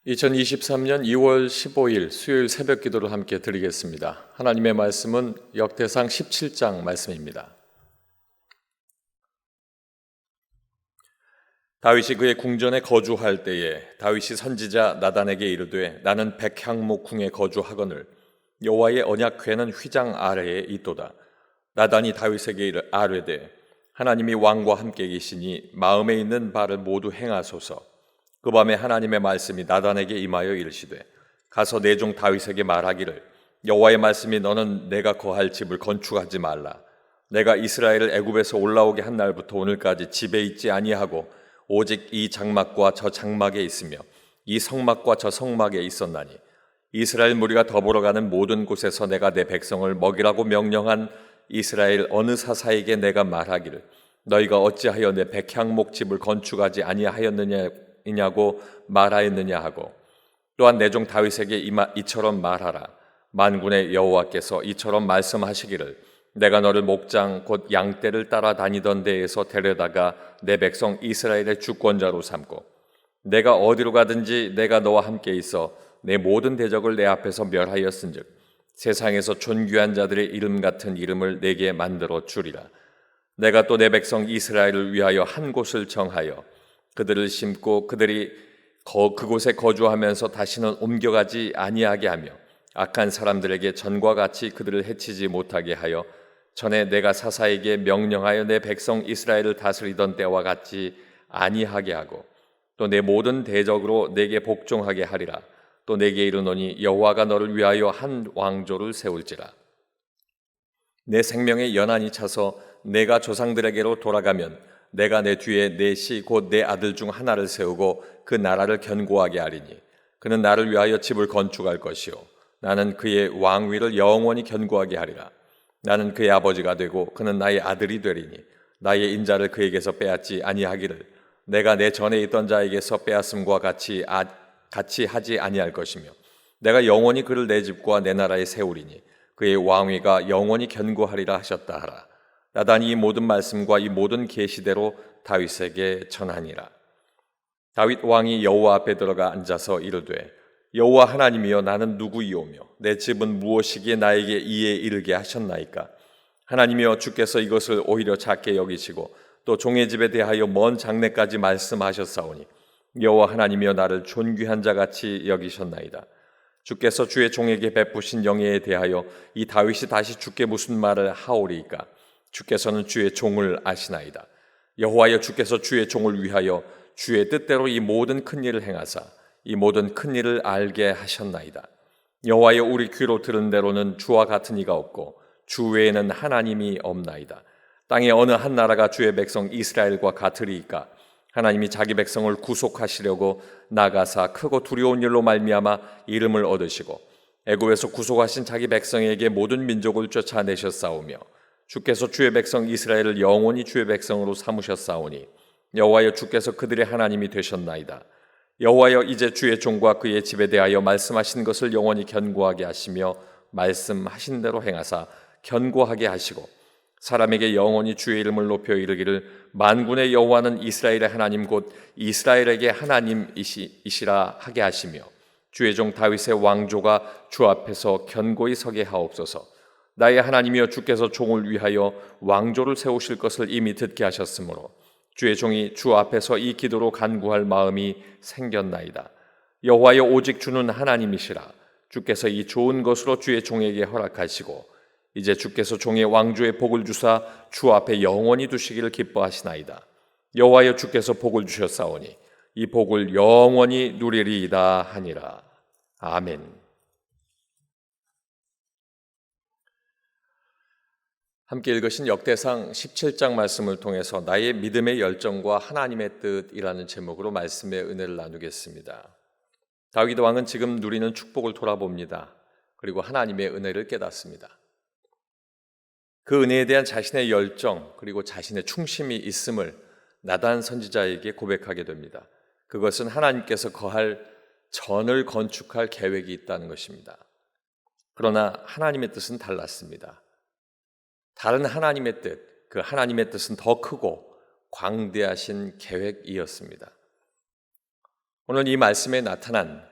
2023년 2월 15일 수요일 새벽 기도를 함께 드리겠습니다. 하나님의 말씀은 역대상 17장 말씀입니다. 다윗이 그의 궁전에 거주할 때에 다윗이 선지자 나단에게 이르되 나는 백향목 궁에 거주하거늘 여호와의 언약궤는 휘장 아래에 있도다. 나단이 다윗에게 아뢰되 하나님이 왕과 함께 계시니 마음에 있는 바를 모두 행하소서. 그 밤에 하나님의 말씀이 나단에게 임하여 이르시되 가서 내 종 다윗에게 말하기를 여호와의 말씀이 너는 내가 거할 집을 건축하지 말라. 내가 이스라엘을 애굽에서 올라오게 한 날부터 오늘까지 집에 있지 아니하고 오직 이 장막과 저 장막에 있으며 이 성막과 저 성막에 있었나니 이스라엘 무리가 더불어 가는 모든 곳에서 내가 내 백성을 먹이라고 명령한 이스라엘 어느 사사에게 내가 말하기를 너희가 어찌하여 내 백향목 집을 건축하지 아니하였느냐고 말하였느냐 하고 또한 내 종 다윗에게 이처럼 말하라. 만군의 여호와께서 이처럼 말씀하시기를 내가 너를 목장 곧 양떼를 따라 다니던 데에서 데려다가 내 백성 이스라엘의 주권자로 삼고 내가 어디로 가든지 내가 너와 함께 있어 내 모든 대적을 내 앞에서 멸하였은즉 세상에서 존귀한 자들의 이름 같은 이름을 내게 만들어 주리라. 내가 또 내 백성 이스라엘을 위하여 한 곳을 정하여 그들을 심고 그들이 그곳에 거주하면서 다시는 옮겨가지 아니하게 하며 악한 사람들에게 전과 같이 그들을 해치지 못하게 하여 전에 내가 사사에게 명령하여 내 백성 이스라엘을 다스리던 때와 같이 아니하게 하고 또 내 모든 대적으로 내게 복종하게 하리라. 또 내게 이르노니 여호와가 너를 위하여 한 왕조를 세울지라. 내 생명의 연한이 차서 내가 조상들에게로 돌아가면 내가 내 뒤에 내 시 곧 내 아들 중 하나를 세우고 그 나라를 견고하게 하리니 그는 나를 위하여 집을 건축할 것이요 나는 그의 왕위를 영원히 견고하게 하리라. 나는 그의 아버지가 되고 그는 나의 아들이 되리니 나의 인자를 그에게서 빼앗지 아니하기를 내가 내 전에 있던 자에게서 빼앗음과 같이 하지 아니할 것이며 내가 영원히 그를 내 집과 내 나라에 세우리니 그의 왕위가 영원히 견고하리라 하셨다 하라. 나단이 이 모든 말씀과 이 모든 계시대로 다윗에게 전하니라. 다윗 왕이 여호와 앞에 들어가 앉아서 이르되 여호와 하나님이여 나는 누구이오며 내 집은 무엇이기에 나에게 이에 이르게 하셨나이까. 하나님이여 주께서 이것을 오히려 작게 여기시고 또 종의 집에 대하여 먼 장래까지 말씀하셨사오니 여호와 하나님이여 나를 존귀한 자같이 여기셨나이다. 주께서 주의 종에게 베푸신 영예에 대하여 이 다윗이 다시 주께 무슨 말을 하오리이까. 주께서는 주의 종을 아시나이다. 여호와여 주께서 주의 종을 위하여 주의 뜻대로 이 모든 큰 일을 행하사 이 모든 큰 일을 알게 하셨나이다. 여호와여 우리 귀로 들은 대로는 주와 같은 이가 없고 주 외에는 하나님이 없나이다. 땅의 어느 한 나라가 주의 백성 이스라엘과 같으리이까. 하나님이 자기 백성을 구속하시려고 나가사 크고 두려운 일로 말미암아 이름을 얻으시고 애굽에서 구속하신 자기 백성에게 모든 민족을 쫓아내셨사오며 주께서 주의 백성 이스라엘을 영원히 주의 백성으로 삼으셨사오니 여호와여 주께서 그들의 하나님이 되셨나이다. 여호와여 이제 주의 종과 그의 집에 대하여 말씀하신 것을 영원히 견고하게 하시며 말씀하신 대로 행하사 견고하게 하시고 사람에게 영원히 주의 이름을 높여 이르기를 만군의 여호와는 이스라엘의 하나님 곧 이스라엘에게 하나님이시라 하게 하시며 주의 종 다윗의 왕조가 주 앞에서 견고히 서게 하옵소서. 나의 하나님이여 주께서 종을 위하여 왕조를 세우실 것을 이미 듣게 하셨으므로 주의 종이 주 앞에서 이 기도로 간구할 마음이 생겼나이다. 여호와여 오직 주는 하나님이시라. 주께서 이 좋은 것으로 주의 종에게 허락하시고 이제 주께서 종의 왕조의 복을 주사 주 앞에 영원히 두시기를 기뻐하시나이다. 여호와여 주께서 복을 주셨사오니 이 복을 영원히 누리리이다 하니라. 아멘. 함께 읽으신 역대상 17장 말씀을 통해서 나의 믿음의 열정과 하나님의 뜻이라는 제목으로 말씀의 은혜를 나누겠습니다. 다윗 왕은 지금 누리는 축복을 돌아봅니다. 그리고 하나님의 은혜를 깨닫습니다. 그 은혜에 대한 자신의 열정 그리고 자신의 충심이 있음을 나단 선지자에게 고백하게 됩니다. 그것은 하나님께서 거할 전을 건축할 계획이 있다는 것입니다. 그러나 하나님의 뜻은 달랐습니다. 다른 하나님의 뜻, 그 하나님의 뜻은 더 크고 광대하신 계획이었습니다. 오늘 이 말씀에 나타난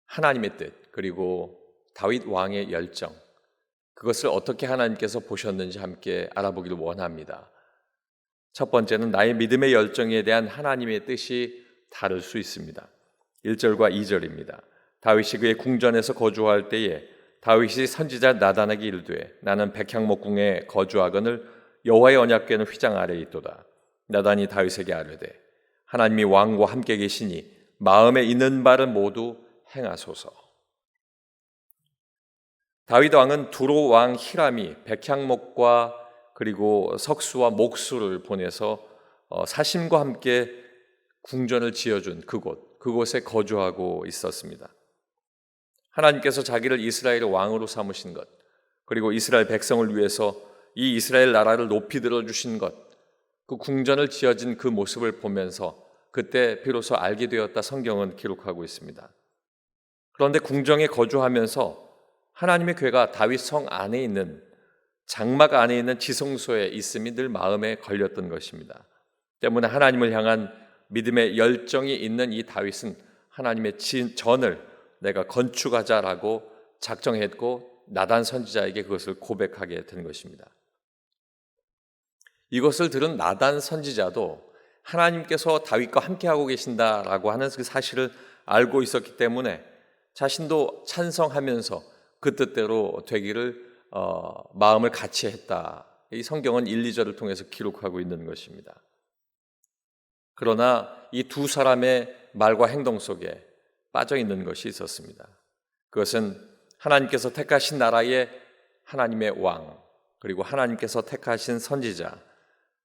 하나님의 뜻, 그리고 다윗 왕의 열정, 그것을 어떻게 하나님께서 보셨는지 함께 알아보기를 원합니다. 첫 번째는 나의 믿음의 열정에 대한 하나님의 뜻이 다를 수 있습니다. 1절과 2절입니다. 다윗이 그의 궁전에서 거주할 때에 다윗이 선지자 나단에게 이르되 나는 백향목궁에 거주하거늘 여호와의 언약궤는 휘장 아래에 있도다. 나단이 다윗에게 아뢰되 하나님이 왕과 함께 계시니 마음에 있는 바를 모두 행하소서. 다윗 왕은 두로 왕 히람이 백향목과 그리고 석수와 목수를 보내서 사심과 함께 궁전을 지어준 그곳에 거주하고 있었습니다. 하나님께서 자기를 이스라엘의 왕으로 삼으신 것, 그리고 이스라엘 백성을 위해서 이 이스라엘 나라를 높이 들어주신 것, 그 궁전을 지어진 그 모습을 보면서 그때 비로소 알게 되었다 성경은 기록하고 있습니다. 그런데 궁정에 거주하면서 하나님의 궤가 다윗 성 안에 있는 장막 안에 있는 지성소에 있음이 늘 마음에 걸렸던 것입니다. 때문에 하나님을 향한 믿음의 열정이 있는 이 다윗은 하나님의 전을 내가 건축하자라고 작정했고 나단 선지자에게 그것을 고백하게 된 것입니다. 이것을 들은 나단 선지자도 하나님께서 다윗과 함께하고 계신다라고 하는 그 사실을 알고 있었기 때문에 자신도 찬성하면서 그 뜻대로 되기를 마음을 같이 했다. 이 성경은 1, 2절을 통해서 기록하고 있는 것입니다. 그러나 이 두 사람의 말과 행동 속에 빠져 있는 것이 있었습니다. 그것은 하나님께서 택하신 나라의 하나님의 왕, 그리고 하나님께서 택하신 선지자,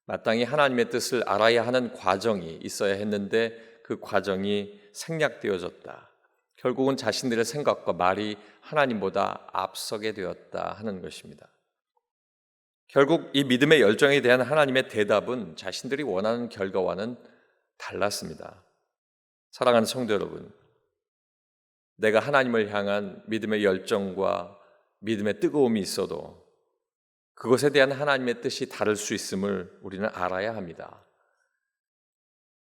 마땅히 하나님의 뜻을 알아야 하는 과정이 있어야 했는데 그 과정이 생략되어졌다. 결국은 자신들의 생각과 말이 하나님보다 앞서게 되었다 하는 것입니다. 결국 이 믿음의 열정에 대한 하나님의 대답은 자신들이 원하는 결과와는 달랐습니다. 사랑하는 성도 여러분, 내가 하나님을 향한 믿음의 열정과 믿음의 뜨거움이 있어도 그것에 대한 하나님의 뜻이 다를 수 있음을 우리는 알아야 합니다.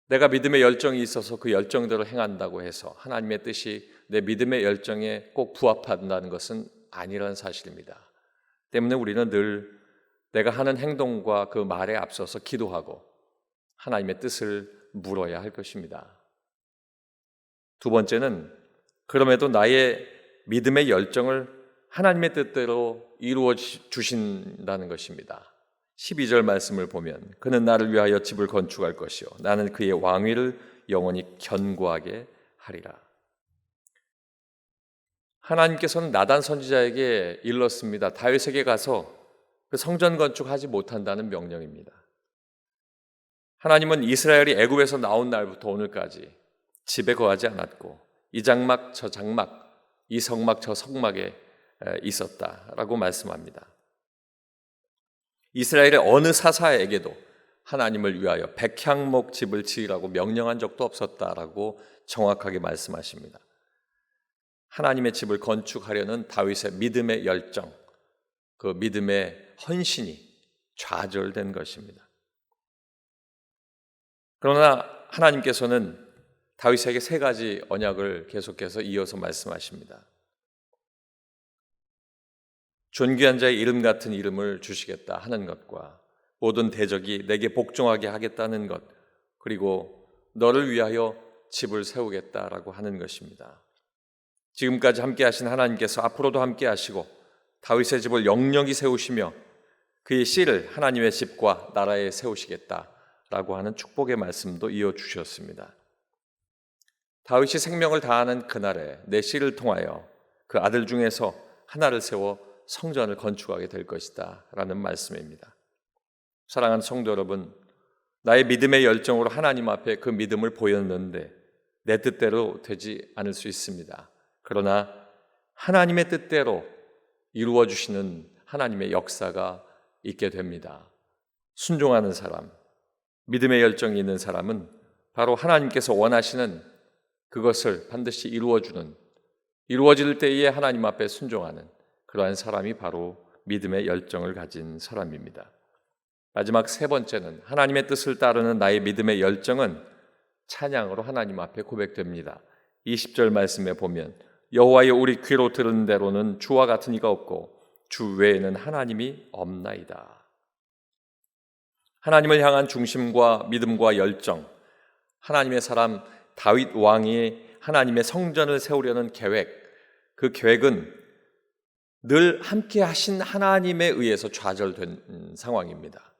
내가 믿음의 열정이 있어서 그 열정대로 행한다고 해서 하나님의 뜻이 내 믿음의 열정에 꼭 부합한다는 것은 아니라는 사실입니다. 때문에 우리는 늘 내가 하는 행동과 그 말에 앞서서 기도하고 하나님의 뜻을 물어야 할 것입니다. 두 번째는 그럼에도 나의 믿음의 열정을 하나님의 뜻대로 이루어 주신다는 것입니다. 12절 말씀을 보면 그는 나를 위하여 집을 건축할 것이요 나는 그의 왕위를 영원히 견고하게 하리라. 하나님께서는 나단 선지자에게 일렀습니다. 다윗에게 가서 그 성전 건축하지 못한다는 명령입니다. 하나님은 이스라엘이 애굽에서 나온 날부터 오늘까지 집에 거하지 않았고 이 장막 저 장막, 이 성막 저 성막에 있었다라고 말씀합니다. 이스라엘의 어느 사사에게도 하나님을 위하여 백향목 집을 지으라고 명령한 적도 없었다라고 정확하게 말씀하십니다. 하나님의 집을 건축하려는 다윗의 믿음의 열정, 그 믿음의 헌신이 좌절된 것입니다. 그러나 하나님께서는 다윗에게 세 가지 언약을 계속해서 이어서 말씀하십니다. 존귀한 자의 이름 같은 이름을 주시겠다 하는 것과 모든 대적이 내게 복종하게 하겠다는 것, 그리고 너를 위하여 집을 세우겠다라고 하는 것입니다. 지금까지 함께 하신 하나님께서 앞으로도 함께 하시고 다윗의 집을 영영히 세우시며 그의 씨를 하나님의 집과 나라에 세우시겠다라고 하는 축복의 말씀도 이어주셨습니다. 다윗이 생명을 다하는 그날에 내 씨를 통하여 그 아들 중에서 하나를 세워 성전을 건축하게 될 것이다 라는 말씀입니다. 사랑하는 성도 여러분, 나의 믿음의 열정으로 하나님 앞에 그 믿음을 보였는데 내 뜻대로 되지 않을 수 있습니다. 그러나 하나님의 뜻대로 이루어 주시는 하나님의 역사가 있게 됩니다. 순종하는 사람, 믿음의 열정이 있는 사람은 바로 하나님께서 원하시는 그것을 반드시 이루어질 때에 하나님 앞에 순종하는 그러한 사람이 바로 믿음의 열정을 가진 사람입니다. 마지막 세 번째는 하나님의 뜻을 따르는 나의 믿음의 열정은 찬양으로 하나님 앞에 고백됩니다. 20절 말씀에 보면 여호와여 우리 귀로 들은 대로는 주와 같은 이가 없고 주 외에는 하나님이 없나이다. 하나님을 향한 중심과 믿음과 열정, 하나님의 사람 다윗 왕이 하나님의 성전을 세우려는 계획, 그 계획은 늘 함께 하신 하나님에 의해서 좌절된 상황입니다.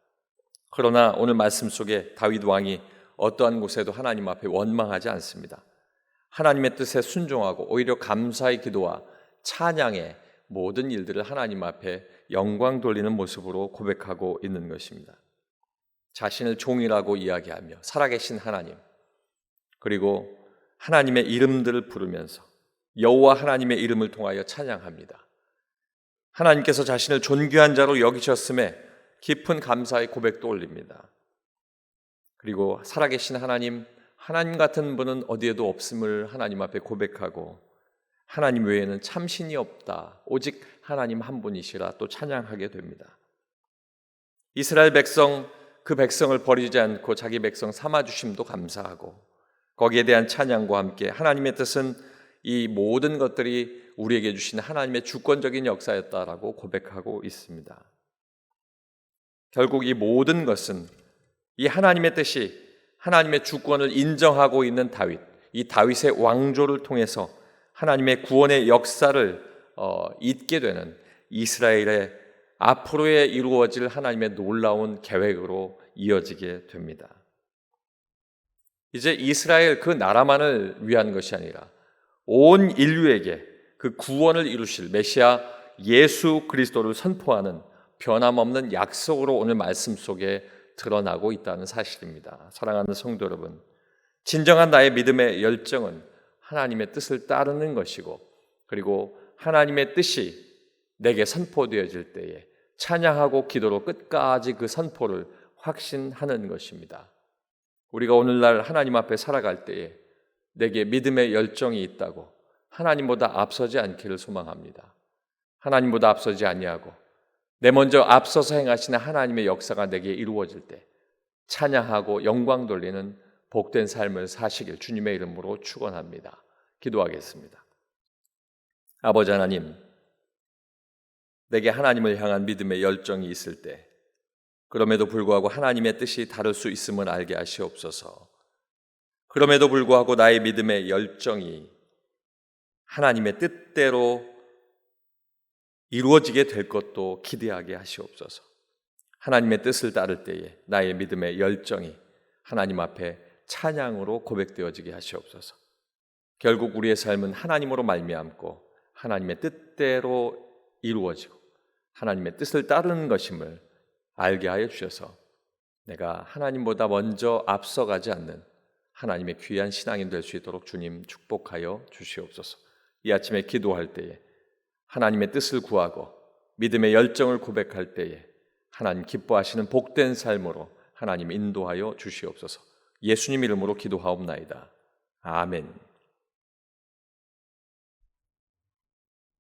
그러나 오늘 말씀 속에 다윗 왕이 어떠한 곳에도 하나님 앞에 원망하지 않습니다. 하나님의 뜻에 순종하고 오히려 감사의 기도와 찬양의 모든 일들을 하나님 앞에 영광 돌리는 모습으로 고백하고 있는 것입니다. 자신을 종이라고 이야기하며 살아계신 하나님, 그리고 하나님의 이름들을 부르면서 여호와 하나님의 이름을 통하여 찬양합니다. 하나님께서 자신을 존귀한 자로 여기셨음에 깊은 감사의 고백도 올립니다. 그리고 살아계신 하나님 같은 분은 어디에도 없음을 하나님 앞에 고백하고 하나님 외에는 참신이 없다, 오직 하나님 한 분이시라 또 찬양하게 됩니다. 이스라엘 백성, 그 백성을 버리지 않고 자기 백성 삼아주심도 감사하고 거기에 대한 찬양과 함께 하나님의 뜻은 이 모든 것들이 우리에게 주신 하나님의 주권적인 역사였다라고 고백하고 있습니다. 결국 이 모든 것은 이 하나님의 뜻이 하나님의 주권을 인정하고 있는 다윗, 이 다윗의 왕조를 통해서 하나님의 구원의 역사를 잇게 되는 이스라엘의 앞으로에 이루어질 하나님의 놀라운 계획으로 이어지게 됩니다. 이제 이스라엘 그 나라만을 위한 것이 아니라 온 인류에게 그 구원을 이루실 메시아 예수 그리스도를 선포하는 변함없는 약속으로 오늘 말씀 속에 드러나고 있다는 사실입니다. 사랑하는 성도 여러분, 진정한 나의 믿음의 열정은 하나님의 뜻을 따르는 것이고, 그리고 하나님의 뜻이 내게 선포되어질 때에 찬양하고 기도로 끝까지 그 선포를 확신하는 것입니다. 우리가 오늘날 하나님 앞에 살아갈 때에 내게 믿음의 열정이 있다고 하나님보다 앞서지 않기를 소망합니다. 하나님보다 앞서지 아니하고 내 먼저 앞서서 행하시는 하나님의 역사가 내게 이루어질 때 찬양하고 영광 돌리는 복된 삶을 사시길 주님의 이름으로 축원합니다. 기도하겠습니다. 아버지 하나님, 내게 하나님을 향한 믿음의 열정이 있을 때 그럼에도 불구하고 하나님의 뜻이 다를 수 있음을 알게 하시옵소서. 그럼에도 불구하고 나의 믿음의 열정이 하나님의 뜻대로 이루어지게 될 것도 기대하게 하시옵소서. 하나님의 뜻을 따를 때에 나의 믿음의 열정이 하나님 앞에 찬양으로 고백되어지게 하시옵소서. 결국 우리의 삶은 하나님으로 말미암고 하나님의 뜻대로 이루어지고 하나님의 뜻을 따르는 것임을 알게 하여 주셔서 내가 하나님보다 먼저 앞서가지 않는 하나님의 귀한 신앙인 될 수 있도록 주님 축복하여 주시옵소서. 이 아침에 기도할 때에 하나님의 뜻을 구하고 믿음의 열정을 고백할 때에 하나님 기뻐하시는 복된 삶으로 하나님 인도하여 주시옵소서. 예수님 이름으로 기도하옵나이다. 아멘.